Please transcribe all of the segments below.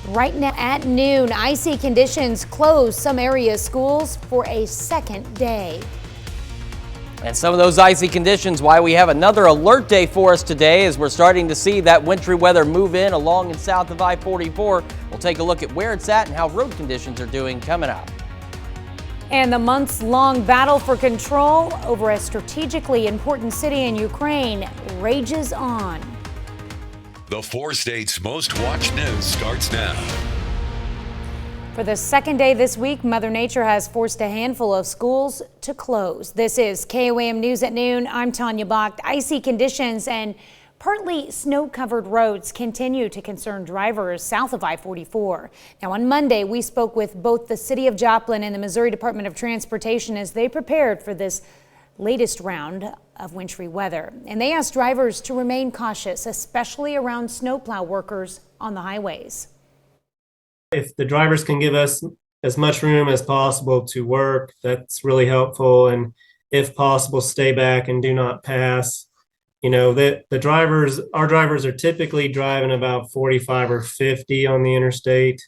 Right now at noon, icy conditions close some area schools for a second day. And some of those icy conditions, why we have another alert day for us today, as we're starting to see that wintry weather move in along and south of I-44. We'll take a look at where it's at and how road conditions are doing coming up. And the months-long battle for control over a strategically important city in Ukraine rages on. The 4 states' most watched news starts now. For the second day this week, Mother Nature has forced a handful of schools to close. This is KOAM News at noon. I'm Tanya Bach. Icy conditions and partly snow-covered roads continue to concern drivers south of I-44. Now, on Monday, we spoke with both the City of Joplin and the Missouri Department of Transportation as they prepared for this latest round of wintry weather. And they asked drivers to remain cautious, especially around snowplow workers on the highways. If the drivers can give us as much room as possible to work, that's really helpful. And if possible, stay back and do not pass. You know, our drivers are typically driving about 45 or 50 on the interstate.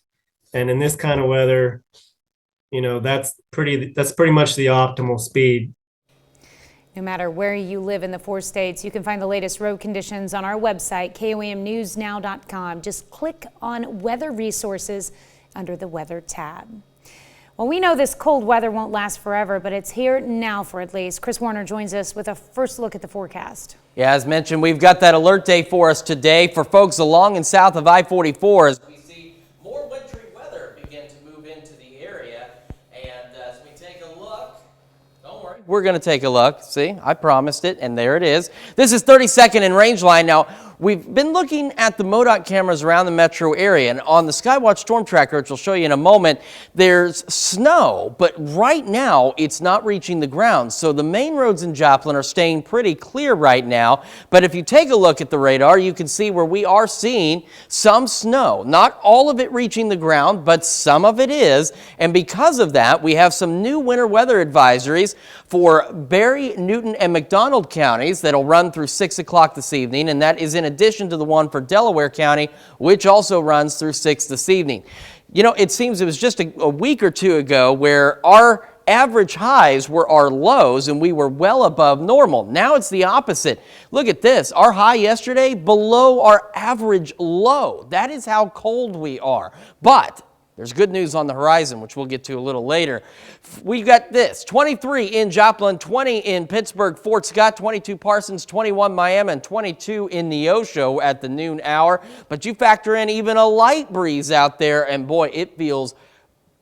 And in this kind of weather, you know, that's pretty much the optimal speed. No matter where you live in the 4 states, you can find the latest road conditions on our website, KOAMnewsnow.com. Just click on Weather Resources under the Weather tab. Well, we know this cold weather won't last forever, but it's here now for at least. Chris Warner joins us with a first look at the forecast. Yeah, as mentioned, we've got that alert day for us today for folks along and south of I-44 as we see more wintry weather begin to move into the area. And as we take a look, don't worry, we're going to take a look. See, I promised it, and there it is. This is 32nd and Rangeline. Now, we've been looking at the MoDOT cameras around the metro area, and on the Skywatch Storm Tracker, which I'll show you in a moment, there's snow, but right now it's not reaching the ground. So the main roads in Joplin are staying pretty clear right now. But if you take a look at the radar, you can see where we are seeing some snow. Not all of it reaching the ground, but some of it is. And because of that, we have some new winter weather advisories for Berry, Newton, and McDonald counties that'll run through 6 o'clock this evening, and that is in addition to the one for Delaware County, which also runs through 6 this evening. You know, it seems it was just a week or two ago where our average highs were our lows and we were well above normal. Now it's the opposite. Look at this. Our high yesterday below our average low. That is how cold we are. But there's good news on the horizon, which we'll get to a little later. We've got this, 23 in Joplin, 20 in Pittsburgh, Fort Scott, 22 Parsons, 21 Miami, and 22 in Neosho at the noon hour. But you factor in even a light breeze out there, and boy, it feels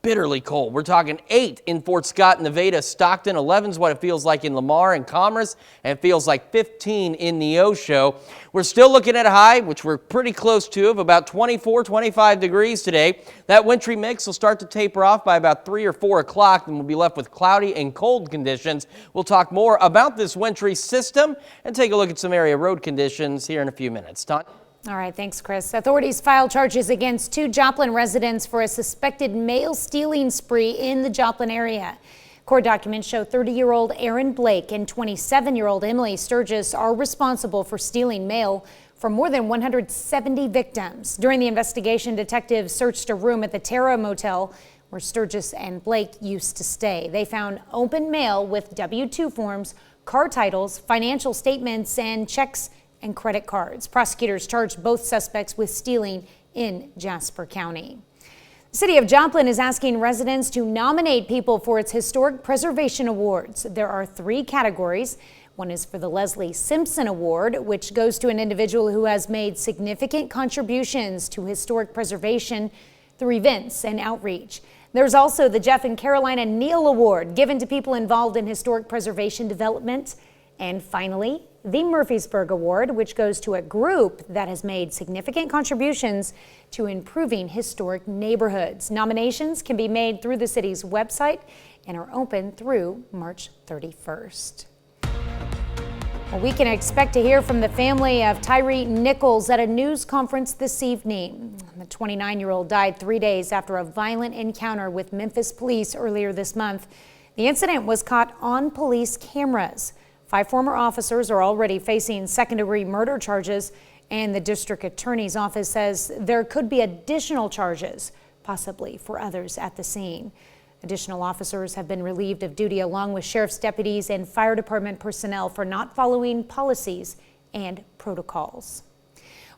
bitterly cold. We're talking 8 in Fort Scott, Nevada, Stockton. 11 is what it feels like in Lamar and Commerce, and it feels like 15 in Neosho. We're still looking at a high, which we're pretty close to, of about 24, 25 degrees today. That wintry mix will start to taper off by about 3 or 4 o'clock, and we'll be left with cloudy and cold conditions. We'll talk more about this wintry system and take a look at some area road conditions here in a few minutes. Tanya? All right, thanks, Chris. Authorities filed charges against 2 Joplin residents for a suspected mail stealing spree in the Joplin area. Court documents show 30-year-old Aaron Blake and 27-year-old Emily Sturgis are responsible for stealing mail from more than 170 victims. During the investigation, detectives searched a room at the Terra Motel where Sturgis and Blake used to stay. They found open mail with W-2 forms, car titles, financial statements, and checks and credit cards. Prosecutors charged both suspects with stealing in Jasper County. The City of Joplin is asking residents to nominate people for its Historic Preservation Awards. There are 3 categories. One is for the Leslie Simpson Award, which goes to an individual who has made significant contributions to historic preservation through events and outreach. There's also the Jeff and Carolina Neal Award, given to people involved in historic preservation development. And finally, the Murphysburg Award, which goes to a group that has made significant contributions to improving historic neighborhoods. Nominations can be made through the city's website and are open through March 31st. Well, we can expect to hear from the family of Tyree Nichols at a news conference this evening. The 29-year-old died 3 days after a violent encounter with Memphis police earlier this month. The incident was caught on police cameras. 5 former officers are already facing second-degree murder charges, And the district attorney's office says there could be additional charges, possibly for others at the scene. Additional officers have been relieved of duty along with sheriff's deputies and fire department personnel for not following policies and protocols.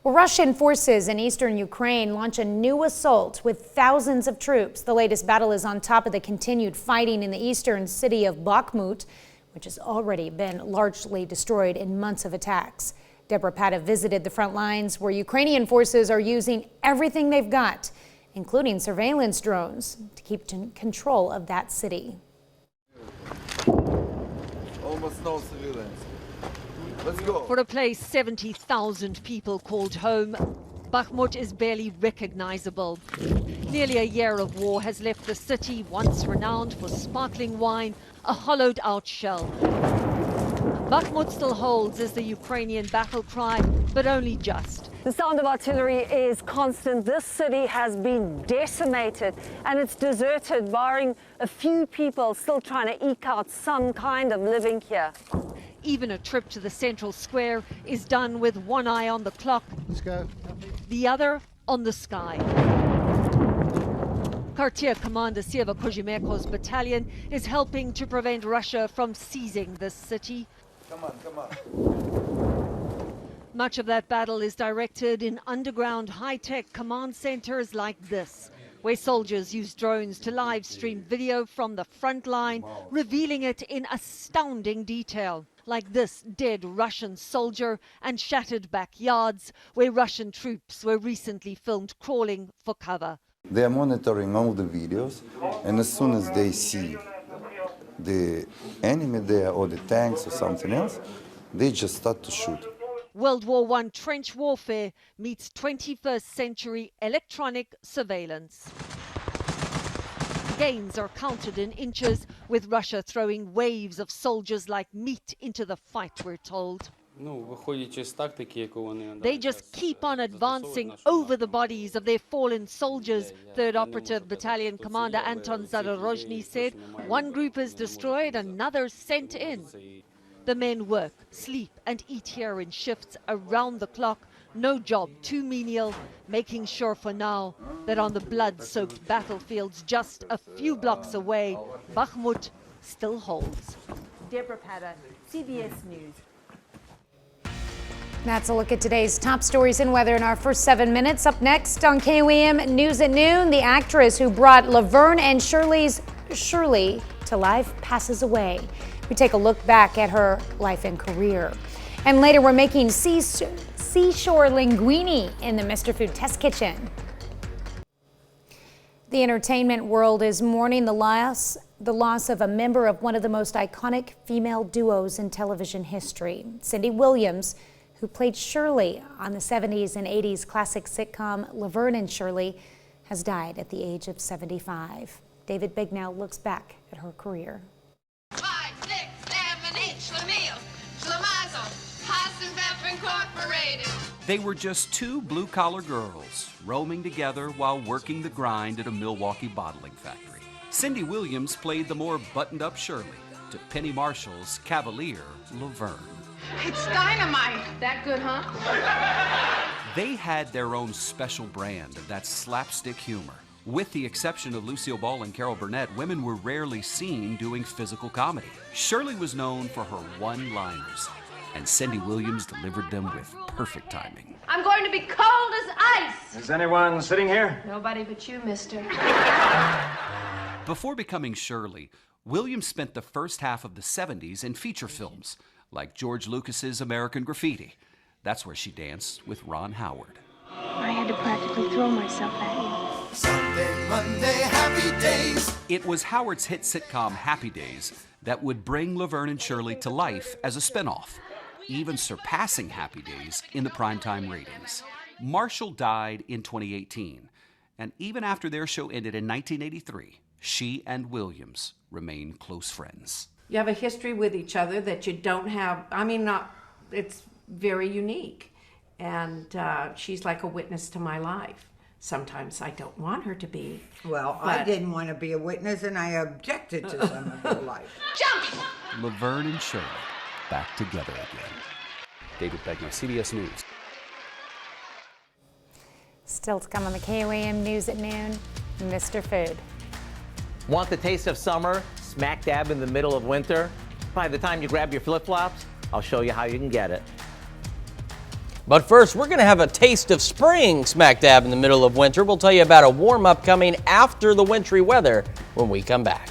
Well, Russian forces in eastern Ukraine launch a new assault with thousands of troops. The latest battle is on top of the continued fighting in the eastern city of Bakhmut, which has already been largely destroyed in months of attacks. Deborah Pata visited the front lines where Ukrainian forces are using everything they've got, including surveillance drones, to keep control of that city. Almost no civilians. Let's go. For a place 70,000 people called home, Bakhmut is barely recognizable. Nearly a year of war has left the city, once renowned for sparkling wine, a hollowed-out shell. Bakhmut still holds as the Ukrainian battle cry, but only just. The sound of artillery is constant. This city has been decimated and it's deserted, barring a few people still trying to eke out some kind of living here. Even a trip to the central square is done with one eye on the clock, Let's go. the other on the sky. Quartier Commander Sieva Kozimeko's battalion is helping to prevent Russia from seizing this city. Come on, come on. Much of that battle is directed in underground high-tech command centers like this, where soldiers use drones to live stream video from the front line, revealing it in astounding detail, like this dead Russian soldier and shattered backyards where Russian troops were recently filmed crawling for cover. They are monitoring all the videos, and as soon as they see the enemy there or the tanks or something else, they just start to shoot. World War I trench warfare meets 21st century electronic surveillance. Gains are counted in inches, with Russia throwing waves of soldiers like meat into the fight, we're told. They just keep on advancing over the bodies of their fallen soldiers, 3rd Operative Battalion Commander Anton Zadorozhny said. One group is destroyed, another sent in. The men work, sleep and eat here in shifts around the clock. No job too menial, making sure for now that on the blood-soaked battlefields just a few blocks away, Bakhmut still holds. Deborah Pata, CBS News. That's a look at today's top stories and weather in our first 7 minutes. Up next on KOAM News at Noon, the actress who brought Laverne and Shirley's Shirley to life passes away. We take a look back at her life and career. And later, we're making seashore linguine in the Mr. Food Test Kitchen. The entertainment world is mourning the loss of a member of one of the most iconic female duos in television history. Cindy Williams, who played Shirley on the 70s and 80s classic sitcom Laverne and Shirley, has died at the age of 75. David Bignow looks back at her career. 5, 6, 7, 8, Schlemiel, Schlemazel, Hassenbeff Incorporated. They were just two blue-collar girls roaming together while working the grind at a Milwaukee bottling factory. Cindy Williams played the more buttoned-up Shirley to Penny Marshall's cavalier Laverne. It's dynamite. That good, huh? They had their own special brand of that slapstick humor. With the exception of Lucille Ball and Carol Burnett, women were rarely seen doing physical comedy. Shirley was known for her one-liners, and Cindy Williams delivered them with perfect timing. I'm going to be cold as ice. Is anyone sitting here? Nobody but you, mister. Before becoming Shirley, Williams spent the first half of the 70s in feature films, like George Lucas's American Graffiti. That's where she danced with Ron Howard. I had to practically throw myself at you. Sunday, Monday, happy days. It was Howard's hit sitcom Happy Days that would bring Laverne and Shirley to life as a spinoff, even surpassing Happy Days in the primetime ratings. Marshall died in 2018, and even after their show ended in 1983, she and Williams remained close friends. You have a history with each other that you don't have. It's very unique. And she's like a witness to my life. Sometimes I don't want her to be. Well, I didn't want to be a witness, and I objected to some of her life. Jumping! Laverne and Shirley back together again. David Begner, CBS News. Still to come on the KOAM News at noon, Mr. Food. Want the taste of summer smack dab in the middle of winter? By the time you grab your flip-flops, I'll show you how you can get it. But first, we're going to have a taste of spring smack dab in the middle of winter. We'll tell you about a warm-up coming after the wintry weather when we come back.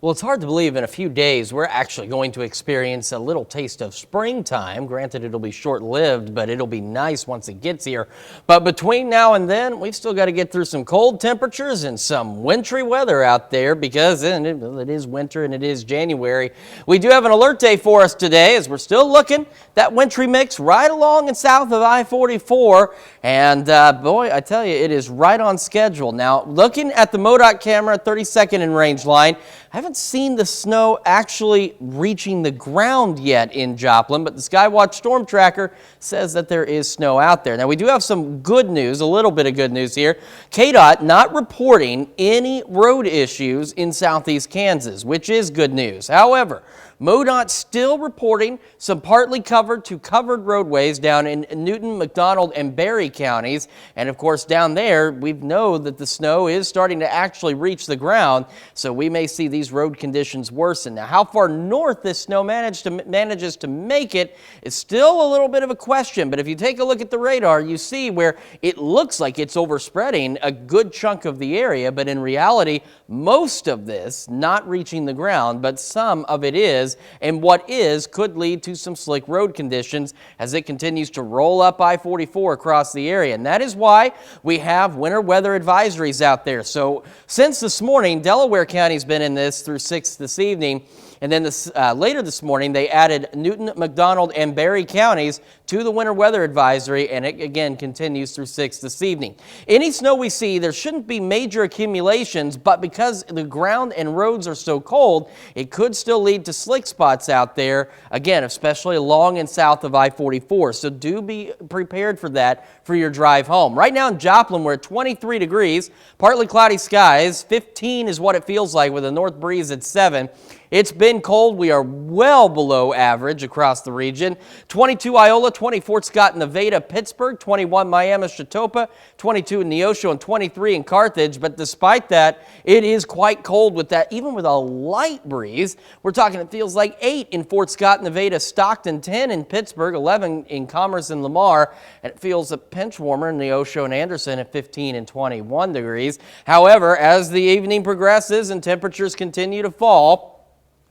Well, it's hard to believe in a few days we're actually going to experience a little taste of springtime. Granted, it'll be short-lived, but it'll be nice once it gets here. But between now and then, we've still got to get through some cold temperatures and some wintry weather out there because it is winter and it is January. We do have an alert day for us today as we're still looking that wintry mix right along and south of I-44. And boy, I tell you, it is right on schedule. Now, looking at the MoDOT camera, 32nd and range line, I haven't seen the snow actually reaching the ground yet in Joplin, but the Skywatch Storm Tracker says that there is snow out there. Now, we do have some good news, a little bit of good news here. KDOT not reporting any road issues in southeast Kansas, which is good news. However, MoDOT still reporting some partly covered to covered roadways down in Newton, McDonald, and Berry counties. And of course, down there, we know that the snow is starting to actually reach the ground, so we may see these road conditions worsen. Now, how far north this snow manages to make it is still a little bit of a question, but if you take a look at the radar, you see where it looks like it's overspreading a good chunk of the area, but in reality, most of this not reaching the ground, but some of it is. And what is could lead to some slick road conditions as it continues to roll up I-44 across the area. And that is why we have winter weather advisories out there. So since this morning, Delaware County's been in this through 6 this evening. And then later this morning, they added Newton, McDonald, and Berry counties to the winter weather advisory, and it again continues through 6 this evening. Any snow we see, there shouldn't be major accumulations, but because the ground and roads are so cold, it could still lead to slick spots out there, again, especially along and south of I-44. So do be prepared for that for your drive home. Right now in Joplin, we're at 23 degrees, partly cloudy skies. 15 is what it feels like with a north breeze at 7. It's been cold. We are well below average across the region. 22 Iola, 20 Fort Scott, Nevada, Pittsburgh, 21 Miami, Chatopa, 22 in Neosho, and 23 in Carthage. But despite that, it is quite cold with that, even with a light breeze. We're talking it feels like 8 in Fort Scott, Nevada, Stockton, 10 in Pittsburgh, 11 in Commerce and Lamar, and it feels a pinch warmer in Neosho and Anderson at 15 and 21 degrees. However, as the evening progresses and temperatures continue to fall,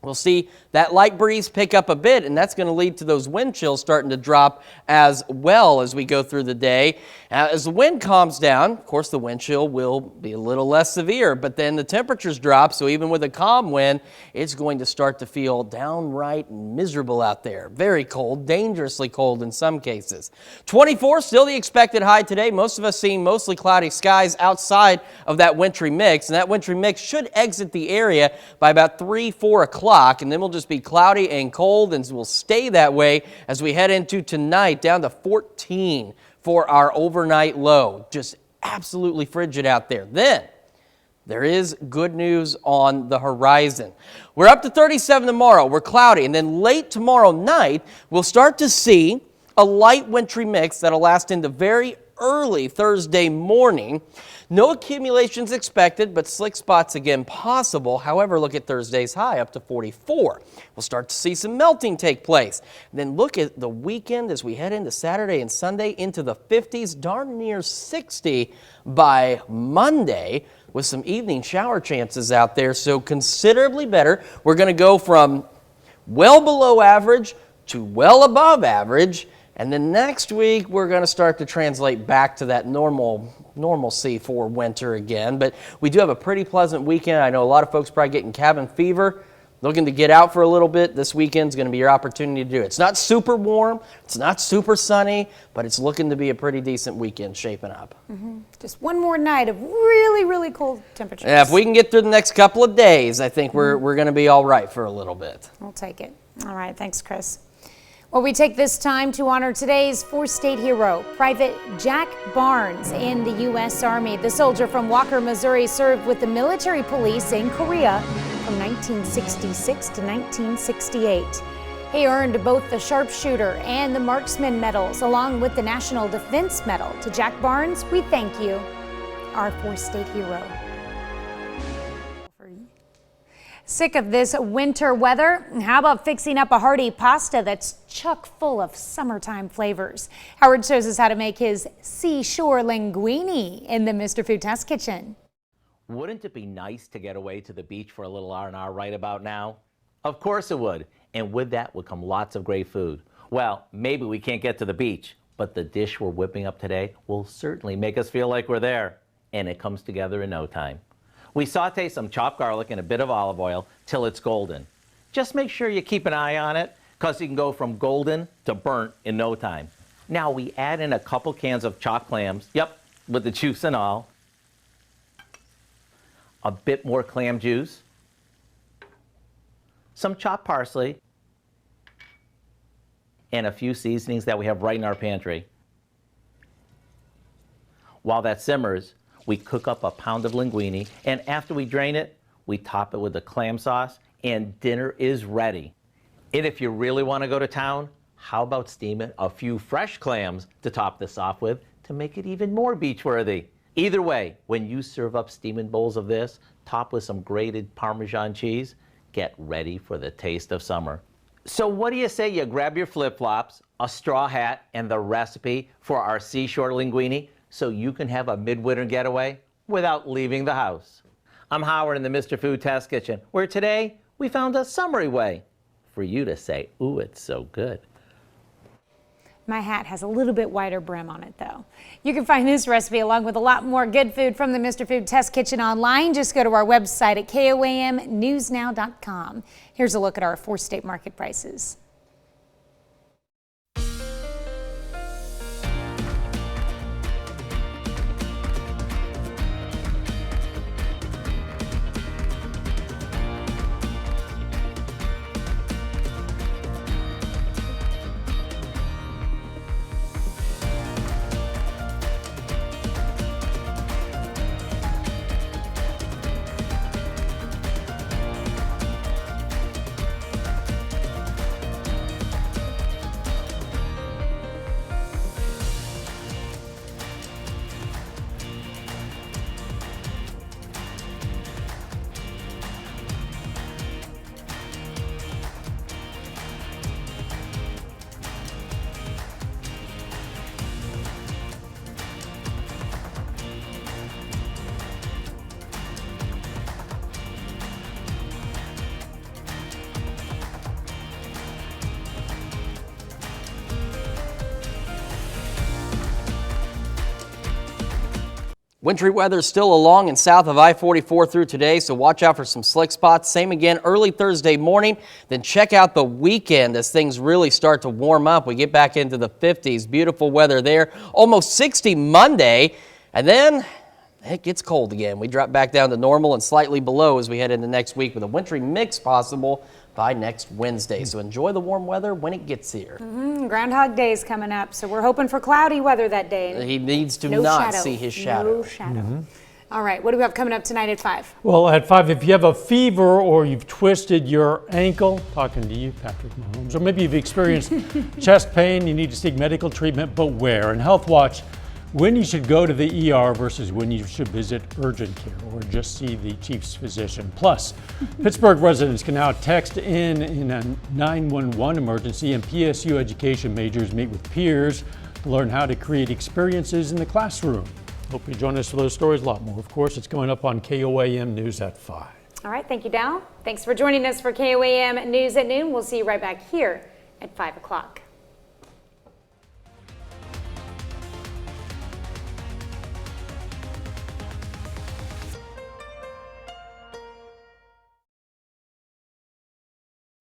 we'll see that light breeze pick up a bit, and that's going to lead to those wind chills starting to drop as well as we go through the day. As the wind calms down, of course, the wind chill will be a little less severe, but then the temperatures drop, so even with a calm wind, it's going to start to feel downright miserable out there. Very cold, dangerously cold in some cases. 24, still the expected high today. Most of us seeing mostly cloudy skies outside of that wintry mix, and that wintry mix should exit the area by about 3, 4 o'clock, and then we'll just be cloudy and cold, and will stay that way as we head into tonight, down to 14 for our overnight low. Just absolutely frigid out there. Then there is good news on the horizon. We're up to 37 tomorrow. We're cloudy, and then late tomorrow night, we'll start to see a light wintry mix that'll last into very early Thursday morning. No accumulations expected, but slick spots again possible. However, look at Thursday's high up to 44. We'll start to see some melting take place. Then look at the weekend as we head into Saturday and Sunday into the 50s, darn near 60 by Monday, with some evening shower chances out there. So considerably better. We're going to go from well below average to well above average. And then next week, we're going to start to translate back to that normalcy for winter again. But we do have a pretty pleasant weekend. I know a lot of folks probably getting cabin fever, looking to get out for a little bit. This weekend's going to be your opportunity to do it. It's not super warm. It's not super sunny, but it's looking to be a pretty decent weekend shaping up. Just one more night of really, really cold temperatures. Yeah, if we can get through the next couple of days, I think we're going to be all right for a little bit. We'll take it. All right. Thanks, Chris. Well, we take this time to honor today's four-state hero, Private Jack Barnes in the U.S. Army. The soldier from Walker, Missouri served with the military police in Korea from 1966 to 1968. He earned both the Sharpshooter and the Marksman medals, along with the National Defense Medal. To Jack Barnes, we thank you, our four-state hero. Sick of this winter weather? How about fixing up a hearty pasta that's chock full of summertime flavors? Howard shows us how to make his seashore linguine in the Mr. Food Test Kitchen. Wouldn't it be nice to get away to the beach for a little R&R right about now? Of course it would. And with that would come lots of great food. Well, maybe we can't get to the beach, but the dish we're whipping up today will certainly make us feel like we're there. And it comes together in no time. We saute some chopped garlic and a bit of olive oil till it's golden. Just make sure you keep an eye on it, because you can go from golden to burnt in no time. Now we add in a couple cans of chopped clams, yep, with the juice and all. A bit more clam juice. Some chopped parsley. And a few seasonings that we have right in our pantry. While that simmers, we cook up a pound of linguine, and after we drain it, we top it with the clam sauce, and dinner is ready. And if you really want to go to town, how about steaming a few fresh clams to top this off with to make it even more beach-worthy? Either way, when you serve up steaming bowls of this, top with some grated Parmesan cheese, get ready for the taste of summer. So what do you say you grab your flip-flops, a straw hat, and the recipe for our seashore linguine, so you can have a midwinter getaway without leaving the house. I'm Howard in the Mr. Food Test Kitchen, where today we found a summery way for you to say, ooh, it's so good. My hat has a little bit wider brim on it, though. You can find this recipe along with a lot more good food from the Mr. Food Test Kitchen online. Just go to our website at KOAMnewsnow.com. Here's a look at our four-state market prices. Wintry weather still along and south of I-44 through today, so watch out for some slick spots. Same again early Thursday morning. Then check out the weekend as things really start to warm up. We get back into the 50s. Beautiful weather there. Almost 60 Monday. And then it gets cold again. We drop back down to normal and slightly below as we head into next week with a wintry mix possible by next Wednesday. So enjoy the warm weather when it gets here. Groundhog Day is coming up, so we're hoping for cloudy weather that day. He needs to No not shadow. see his shadow. No shadow. All right, what do we have coming up tonight at 5? Well, at 5, if you have a fever or you've twisted your ankle, talking to you, Patrick Mahomes, or maybe you've experienced chest pain, you need to seek medical treatment, but where? And Health Watch, when you should go to the ER versus when you should visit urgent care or just see the chief's physician. Plus, Pittsburgh residents can now text in a 911 emergency, and PSU education majors meet with peers to learn how to create experiences in the classroom. Hope you join us for those stories, a lot more. Of course, it's going up on KOAM News at 5. All right, thank you, Dal. Thanks for joining us for KOAM News at Noon. We'll see you right back here at 5 o'clock.